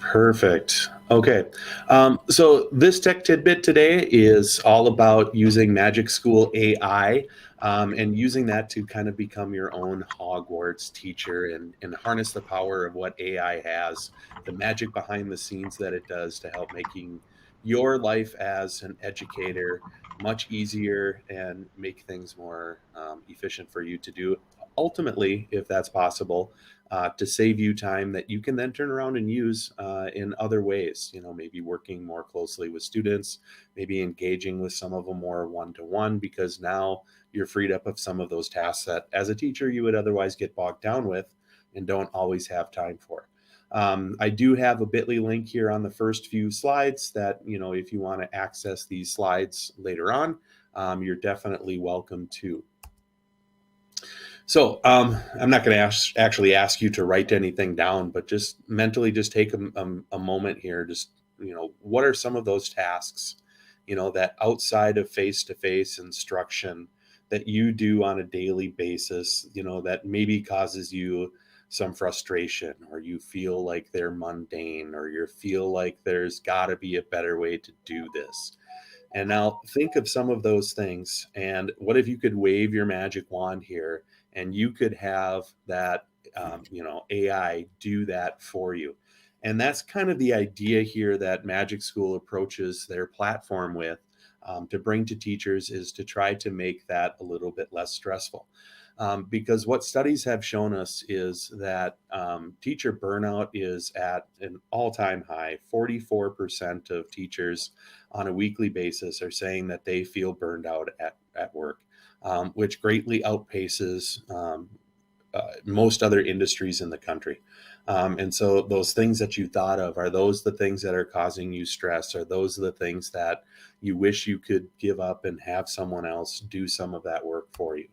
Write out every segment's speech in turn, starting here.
Perfect. Okay. So this tech tidbit today is all about using Magic School AI and using that to kind of become your own Hogwarts teacher and harness the power of what AI has, the magic behind the scenes that it does to help making your life as an educator much easier and make things more efficient for you to do. Ultimately, if that's possible, to save you time that you can then turn around and use in other ways. Maybe working more closely with students, maybe engaging with some of them more one-to-one, because now you're freed up of some of those tasks that as a teacher you would otherwise get bogged down with and don't always have time for. I do have a bit.ly link here on the first few slides that, if you want to access these slides later on, you're definitely welcome to. So I'm not going to actually ask you to write anything down, but just mentally just take a moment here. Just, what are some of those tasks, that outside of face-to-face instruction that you do on a daily basis, that maybe causes you some frustration, or you feel like they're mundane, or you feel like there's got to be a better way to do this. And now think of some of those things. And what if you could wave your magic wand here and you could have that, AI do that for you? And that's kind of the idea here that Magic School approaches their platform with, to bring to teachers, is to try to make that a little bit less stressful. Because what studies have shown us is that teacher burnout is at an all-time high. 44% of teachers on a weekly basis are saying that they feel burned out at work, which greatly outpaces most other industries in the country. And so those things that you thought of, are those the things that are causing you stress? Are those the things that you wish you could give up and have someone else do some of that work for you?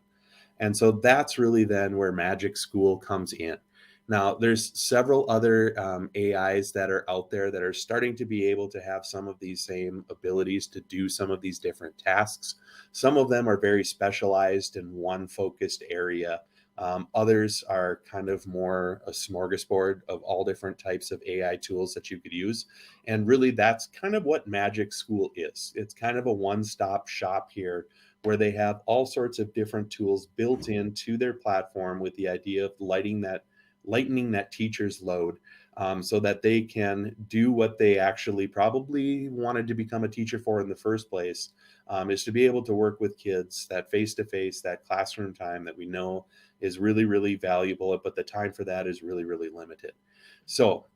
And so that's really then where Magic School comes in. Now, there's several other AIs that are out there that are starting to be able to have some of these same abilities to do some of these different tasks. Some of them are very specialized in one focused area. Others are kind of more a smorgasbord of all different types of AI tools that you could use. And really, that's kind of what Magic School is. It's kind of a one-stop shop here, where they have all sorts of different tools built into their platform with the idea of lightening that teacher's load, so that they can do what they actually probably wanted to become a teacher for in the first place, is to be able to work with kids, that face-to-face, that classroom time that we know is really, really valuable, but the time for that is really, really limited. So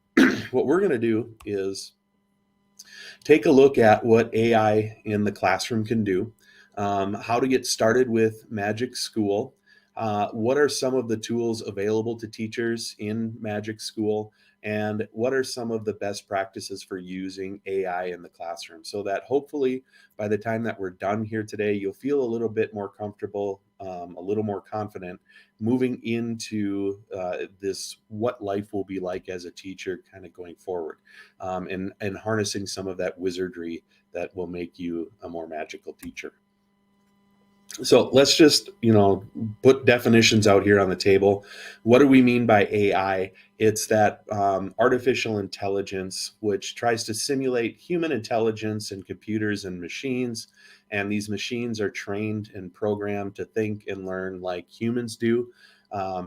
what we're going to do is take a look at what AI in the classroom can do, how to get started with Magic School, what are some of the tools available to teachers in Magic School, and what are some of the best practices for using AI in the classroom, so that hopefully by the time that we're done here today, you'll feel a little bit more comfortable, a little more confident moving into this, what life will be like as a teacher kind of going forward, and harnessing some of that wizardry that will make you a more magical teacher. So let's just, put definitions out here on the table. What do we mean by AI? It's that artificial intelligence, which tries to simulate human intelligence in computers and machines. And these machines are trained and programmed to think and learn like humans do.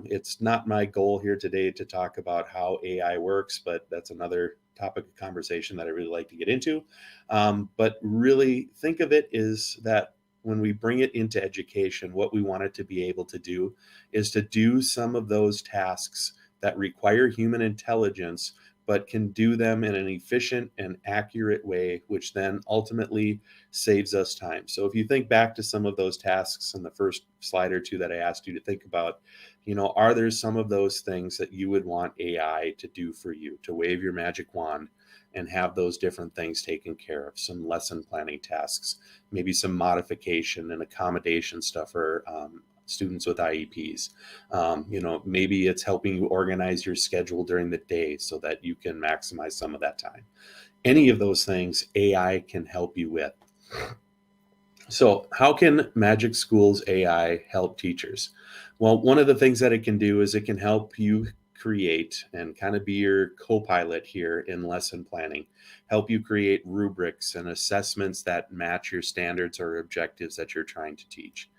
It's not my goal here today to talk about how AI works, but that's another topic of conversation that I really like to get into. But really think of it is that when we bring it into education, what we want it to be able to do is to do some of those tasks that require human intelligence, but can do them in an efficient and accurate way, which then ultimately saves us time. So if you think back to some of those tasks in the first slide or two that I asked you to think about, are there some of those things that you would want AI to do for you, to wave your magic wand and have those different things taken care of? Some lesson planning tasks, maybe some modification and accommodation stuff for students with IEPs. Maybe it's helping you organize your schedule during the day so that you can maximize some of that time. Any of those things AI can help you with. So how can Magic School's AI help teachers? Well, one of the things that it can do is it can help you create and kind of be your co-pilot here in lesson planning, help you create rubrics and assessments that match your standards or objectives that you're trying to teach.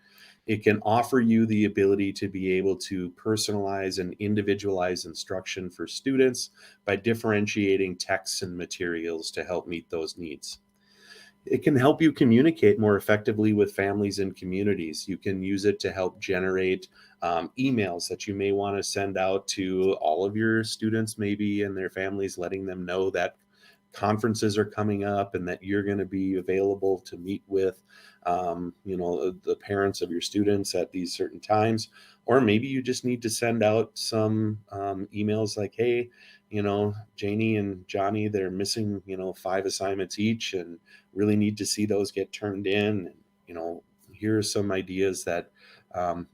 It can offer you the ability to be able to personalize and individualize instruction for students by differentiating texts and materials to help meet those needs. It can help you communicate more effectively with families and communities. You can use it to help generate emails that you may want to send out to all of your students, maybe, and their families, letting them know that conferences are coming up and that you're going to be available to meet with the parents of your students at these certain times. Or maybe you just need to send out some emails like, hey, Janie and Johnny, they're missing 5 assignments each and really need to see those get turned in. And here are some ideas that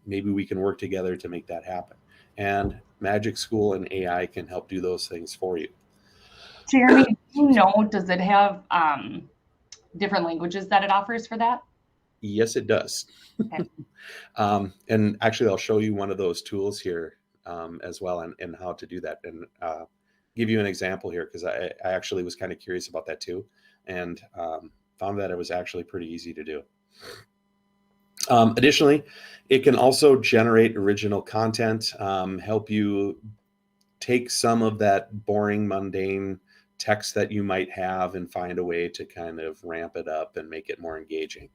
maybe we can work together to make that happen. And Magic School and AI can help do those things for you. Jeremy, does it have different languages that it offers for that? Yes, it does. Okay. And actually, I'll show you one of those tools here as well, and how to do that. And give you an example here, because I actually was kind of curious about that too, and found that it was actually pretty easy to do. Additionally, it can also generate original content, help you take some of that boring, mundane text that you might have and find a way to kind of ramp it up and make it more engaging.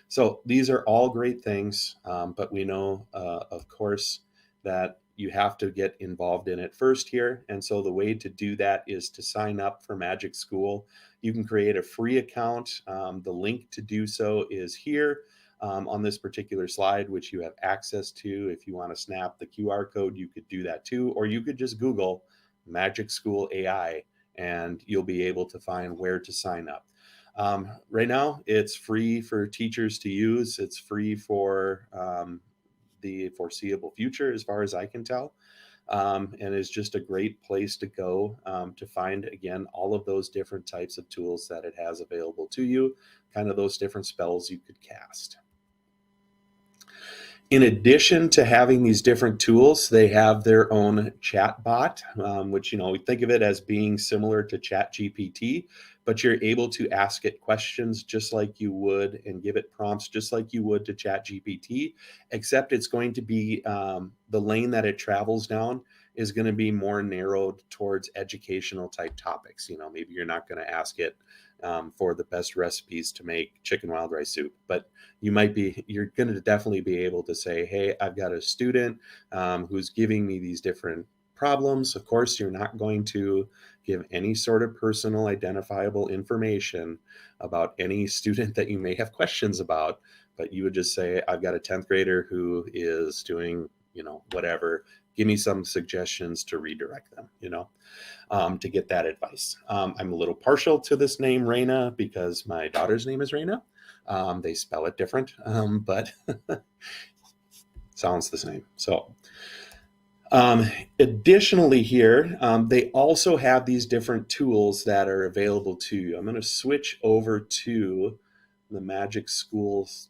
So these are all great things, but we know, of course, that you have to get involved in it first here. And so the way to do that is to sign up for Magic School. You can create a free account. The link to do so is here on this particular slide, which you have access to. If you want to snap the QR code, you could do that too, or you could just Google Magic School AI and you'll be able to find where to sign up. Right now, it's free for teachers to use. It's free for the foreseeable future, as far as I can tell, and is just a great place to go to find, again, all of those different types of tools that it has available to you, kind of those different spells you could cast. In addition to having these different tools, they have their own chat bot, which, we think of it as being similar to ChatGPT, but you're able to ask it questions just like you would and give it prompts just like you would to ChatGPT, except it's going to be the lane that it travels down is going to be more narrowed towards educational type topics. Maybe you're not going to ask it for the best recipes to make chicken wild rice soup, but you're going to definitely be able to say, hey, I've got a student who's giving me these different problems. Of course, you're not going to give any sort of personal identifiable information about any student that you may have questions about, but you would just say, I've got a 10th grader who is doing, whatever. Give me some suggestions to redirect them, to get that advice. I'm a little partial to this name, Raina, because my daughter's name is Raina. They spell it different, but sounds the same. So additionally here, they also have these different tools that are available to you. I'm going to switch over to the Magic Schools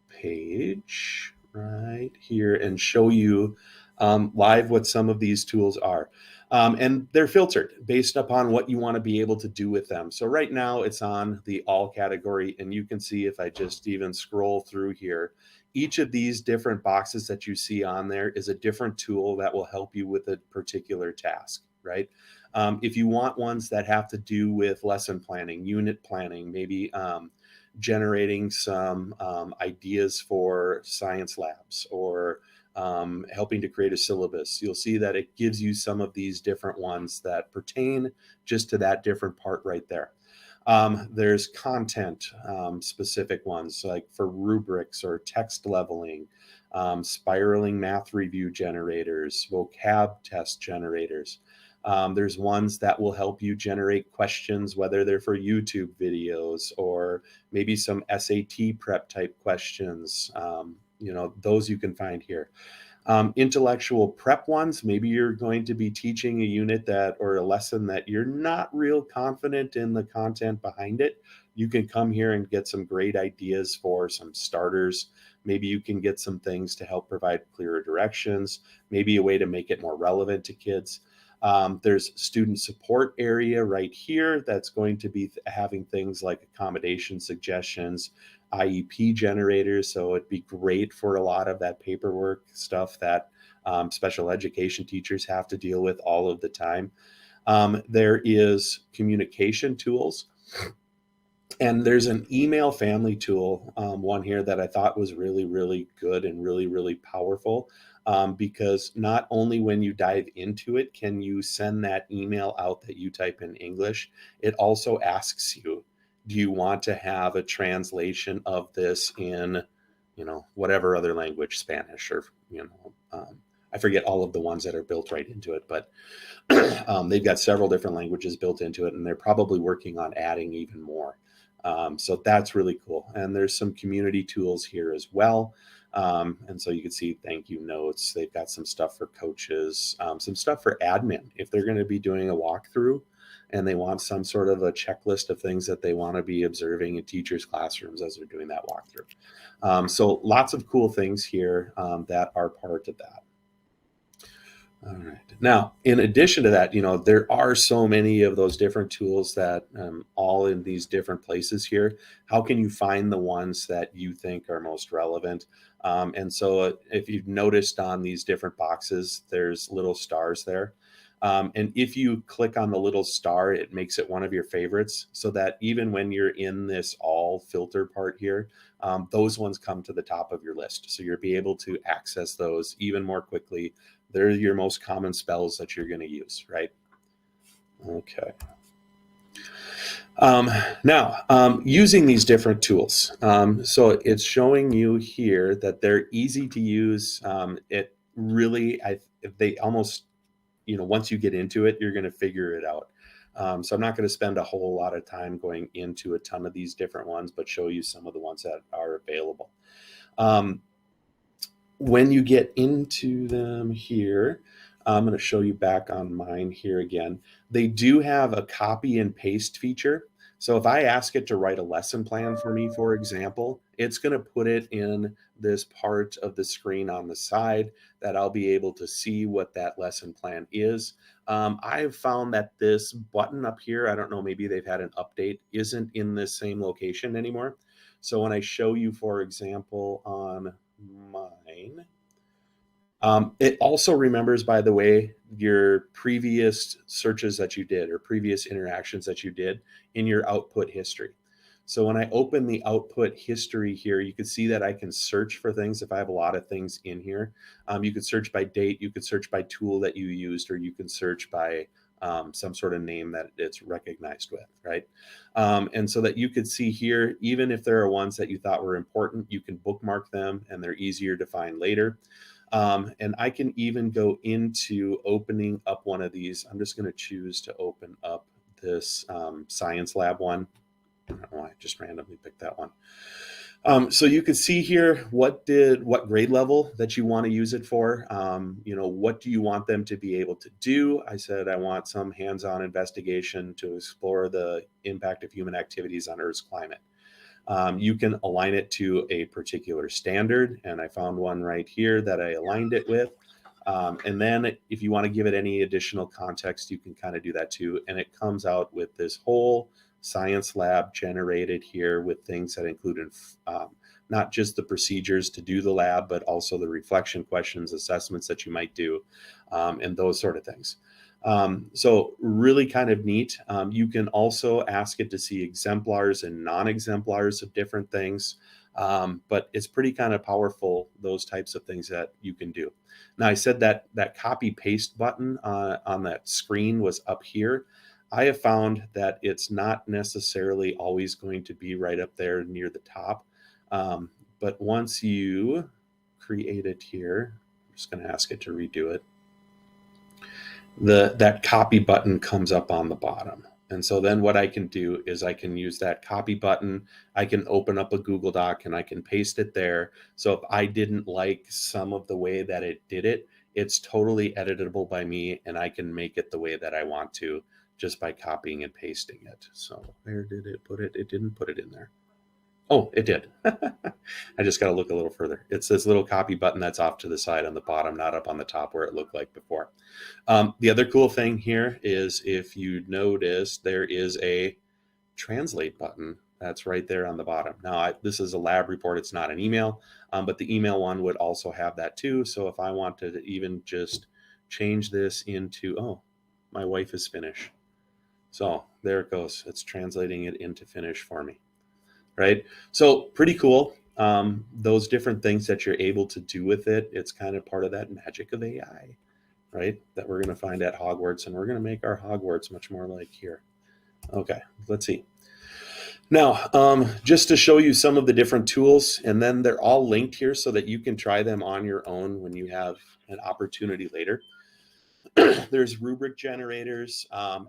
page right here and show you live what some of these tools are. And they're filtered based upon what you want to be able to do with them. So right now it's on the all category, and you can see if I just even scroll through here, each of these different boxes that you see on there is a different tool that will help you with a particular task, right? If you want ones that have to do with lesson planning, unit planning, maybe generating some ideas for science labs, or helping to create a syllabus, you'll see that it gives you some of these different ones that pertain just to that different part right there. There's content specific ones, like for rubrics or text leveling, spiraling math review generators, vocab test generators. There's ones that will help you generate questions, whether they're for YouTube videos or maybe some SAT prep type questions. Those you can find here. Intellectual prep ones, maybe you're going to be teaching a unit that or a lesson that you're not real confident in the content behind it. You can come here and get some great ideas for some starters. Maybe you can get some things to help provide clearer directions, maybe a way to make it more relevant to kids. There's student support area right here that's going to be having things like accommodation suggestions, IEP generators. So it'd be great for a lot of that paperwork stuff that special education teachers have to deal with all of the time. There is communication tools. And there's an email family tool, one here that I thought was really, really good and really, really powerful, because not only when you dive into it can you send that email out that you type in English, it also asks you, do you want to have a translation of this in, whatever other language, Spanish or, I forget all of the ones that are built right into it, but they've got several different languages built into it, and they're probably working on adding even more. So that's really cool. And there's some community tools here as well. And so you can see thank you notes. They've got some stuff for coaches, some stuff for admin. If they're going to be doing a walkthrough and they want some sort of a checklist of things that they want to be observing in teachers' classrooms as they're doing that walkthrough. So lots of cool things here that are part of that. All right. Now, in addition to that, there are so many of those different tools that all in these different places here. How can you find the ones that you think are most relevant? And so if you've noticed on these different boxes, there's little stars there. And if you click on the little star, it makes it one of your favorites, so that even when you're in this all filter part here, those ones come to the top of your list. So you'll be able to access those even more quickly. They're your most common spells that you're going to use, right? Okay. Now, using these different tools. So it's showing you here that they're easy to use. It really, they almost, once you get into it, you're going to figure it out. So I'm not going to spend a whole lot of time going into a ton of these different ones, but show you some of the ones that are available. When you get into them here, I'm going to show you back on mine here again. They do have a copy and paste feature. So if I ask it to write a lesson plan for me, for example, it's going to put it in this part of the screen on the side that I'll be able to see what that lesson plan is. I've found that this button up here, I don't know, maybe they've had an update, isn't in this same location anymore. So when I show you, for example, on mine, it also remembers, by the way, your previous searches that you did or previous interactions that you did in your output history. So when I open the output history here, you can see that I can search for things if I have a lot of things in here. You could search by date, you could search by tool that you used, or you can search by some sort of name that it's recognized with, right? And so that you could see here, even if there are ones that you thought were important, you can bookmark them and they're easier to find later. And I can even go into opening up one of these. I'm just going to choose to open up this science lab one. I don't know why I just randomly picked that one. So you can see here what grade level that you want to use it for. What do you want them to be able to do? I said I want some hands-on investigation to explore the impact of human activities on Earth's climate. You can align it to a particular standard, and I found one right here that I aligned it with. And then if you want to give it any additional context, you can kind of do that too. And it comes out with this whole science lab generated here with things that include not just the procedures to do the lab, but also the reflection questions, assessments that you might do, and those sort of things. So really kind of neat. You can also ask it to see exemplars and non-exemplars of different things. But it's pretty kind of powerful, those types of things that you can do. Now, I said that copy paste button on that screen was up here. I have found that it's not necessarily always going to be right up there near the top. But once you create it here, I'm just going to ask it to redo it. That copy button comes up on the bottom. And so then what I can do is I can use that copy button. I can open up a Google Doc and I can paste it there. So if I didn't like some of the way that it did it, it's totally editable by me and I can make it the way that I want to just by copying and pasting it. So where did it put it? It didn't put it in there. Oh, it did. I just got to look a little further. It's this little copy button that's off to the side on the bottom, not up on the top where it looked like before. The other cool thing here is if you notice, there is a translate button that's right there on the bottom. Now, this is a lab report. It's not an email, but the email one would also have that too. So if I want to even just change this into, oh, my wife is Finnish. So there it goes. It's translating it into Finnish for me. Right? So pretty cool. Those different things that you're able to do with it, it's kind of part of that magic of AI, right? That we're going to find at Hogwarts, and we're going to make our Hogwarts much more like here. Okay, let's see. Now, just to show you some of the different tools, and then they're all linked here so that you can try them on your own when you have an opportunity later. There's rubric generators,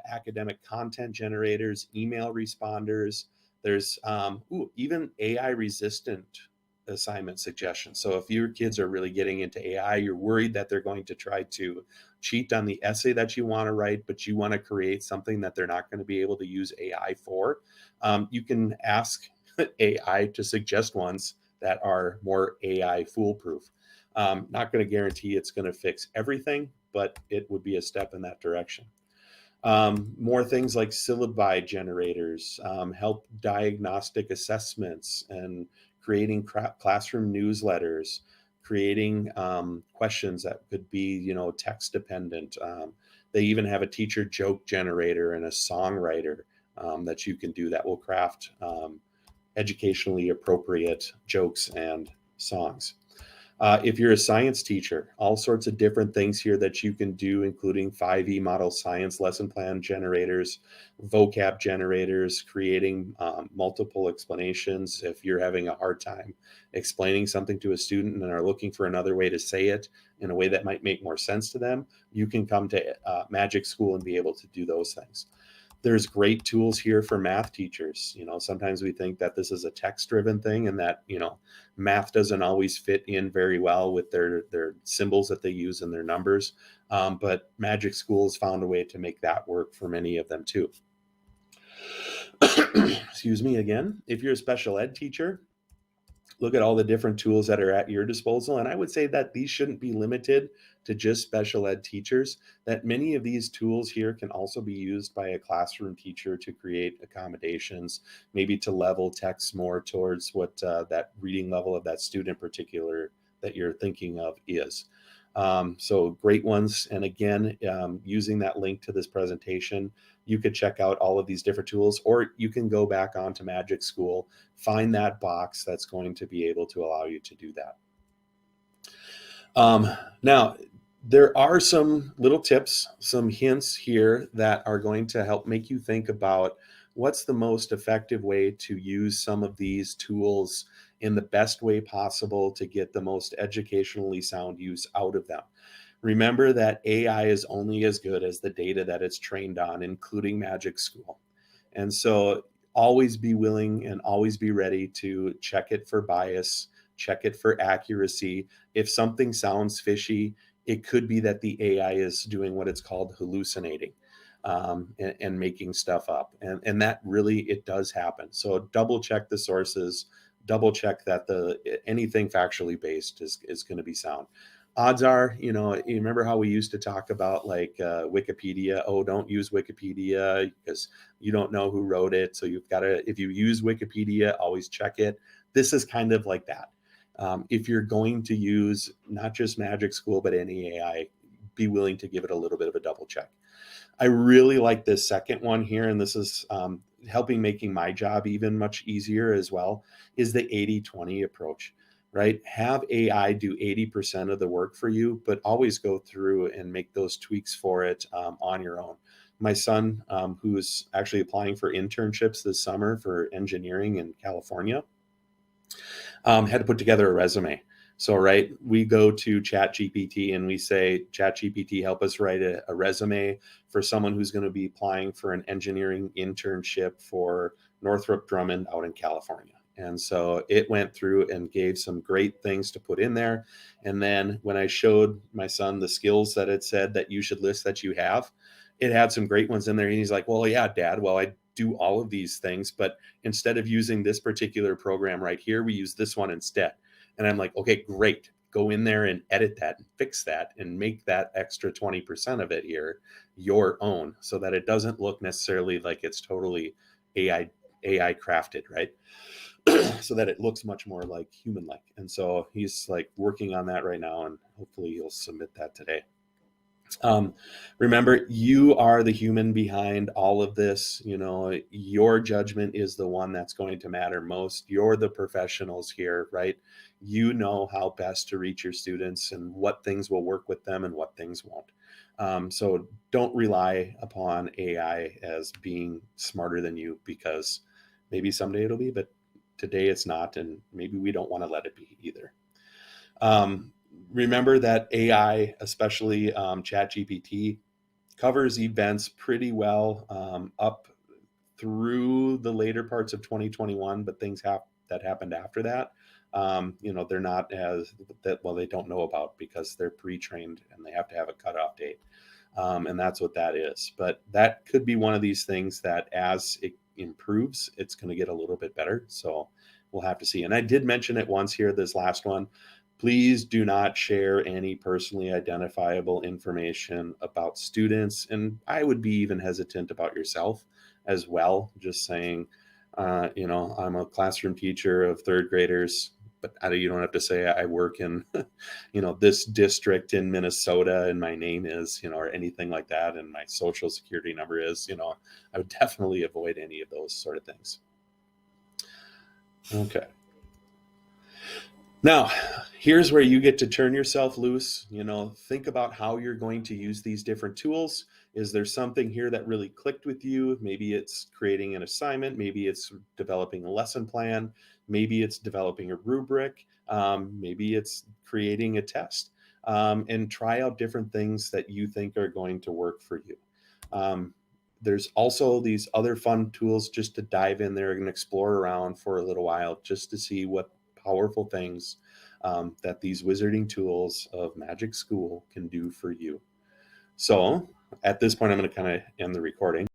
academic content generators, email responders. There's even AI resistant assignment suggestions. So if your kids are really getting into AI, you're worried that they're going to try to cheat on the essay that you want to write, but you want to create something that they're not going to be able to use AI for. You can ask AI to suggest ones that are more AI foolproof. Not going to guarantee it's going to fix everything, but it would be a step in that direction. More things like syllabi generators, help diagnostic assessments and creating classroom newsletters, creating questions that could be, text dependent. They even have a teacher joke generator and a songwriter that you can do that will craft educationally appropriate jokes and songs. If you're a science teacher, all sorts of different things here that you can do, including 5E model science lesson plan generators, vocab generators, creating multiple explanations. If you're having a hard time explaining something to a student and are looking for another way to say it in a way that might make more sense to them, you can come to Magic School and be able to do those things. There's great tools here for math teachers. Sometimes we think that this is a text-driven thing and that, math doesn't always fit in very well with their symbols that they use and their numbers. But Magic School has found a way to make that work for many of them too. Excuse me again. If you're a special ed teacher, look at all the different tools that are at your disposal. And I would say that these shouldn't be limited to just special ed teachers, that many of these tools here can also be used by a classroom teacher to create accommodations, maybe to level text more towards what that reading level of that student in particular that you're thinking of is. So great ones. And again, using that link to this presentation, you could check out all of these different tools, or you can go back onto Magic School, find that box that's going to be able to allow you to do that. Now, there are some little tips, some hints here that are going to help make you think about what's the most effective way to use some of these tools in the best way possible to get the most educationally sound use out of them. Remember that AI is only as good as the data that it's trained on, including Magic School. And so always be willing and always be ready to check it for bias, check it for accuracy. If something sounds fishy, it could be that the AI is doing what it's called hallucinating and making stuff up. And that really, it does happen. So double check the sources, double check that anything factually based is going to be sound. Odds are, you remember how we used to talk about like Wikipedia? Oh, don't use Wikipedia because you don't know who wrote it. So you've got to, if you use Wikipedia, always check it. This is kind of like that. If you're going to use not just Magic School, but any AI, be willing to give it a little bit of a double check. I really like this second one here, and this is helping making my job even much easier as well, is the 80-20 approach, right? Have AI do 80% of the work for you, but always go through and make those tweaks for it on your own. My son, who is actually applying for internships this summer for engineering in California, had to put together a resume. So, right, we go to ChatGPT and we say, ChatGPT, help us write a resume for someone who's going to be applying for an engineering internship for Northrop Grumman out in California. And so it went through and gave some great things to put in there. And then when I showed my son the skills that it said that you should list that you have, it had some great ones in there. And he's like, well, yeah, Dad, well, I do all of these things, but instead of using this particular program right here, we use this one instead. And I'm like, okay, great. Go in there and edit that and fix that and make that extra 20% of it here your own, so that it doesn't look necessarily like it's totally AI crafted, right? So that it looks much more like human like. And so he's like working on that right now, and hopefully he'll submit that today. Remember, you are the human behind all of this. You know, your judgment is the one that's going to matter most. You're the professionals here, right? You know how best to reach your students and what things will work with them and what things won't. So don't rely upon AI as being smarter than you, because maybe someday it'll be, but today it's not, and maybe we don't want to let it be either. Remember that AI, especially ChatGPT, covers events pretty well up through the later parts of 2021, but things that happened after that, they're not as that, well, they don't know about, because they're pre-trained and they have to have a cutoff date. And that's what that is. But that could be one of these things that as it improves, it's going to get a little bit better. So we'll have to see. And I did mention it once here, this last one. Please do not share any personally identifiable information about students. And I would be even hesitant about yourself as well. Just saying, I'm a classroom teacher of third graders, but you don't have to say I work in, this district in Minnesota and my name is, or anything like that. And my social security number is, I would definitely avoid any of those sort of things. Okay. Now, here's where you get to turn yourself loose. Think about how you're going to use these different tools. Is there something here that really clicked with you? Maybe it's creating an assignment. Maybe it's developing a lesson plan. Maybe it's developing a rubric. Maybe it's creating a test. And try out different things that you think are going to work for you. There's also these other fun tools just to dive in there and explore around for a little while, just to see what powerful things that these wizarding tools of Magic School can do for you. So at this point, I'm going to kind of end the recording.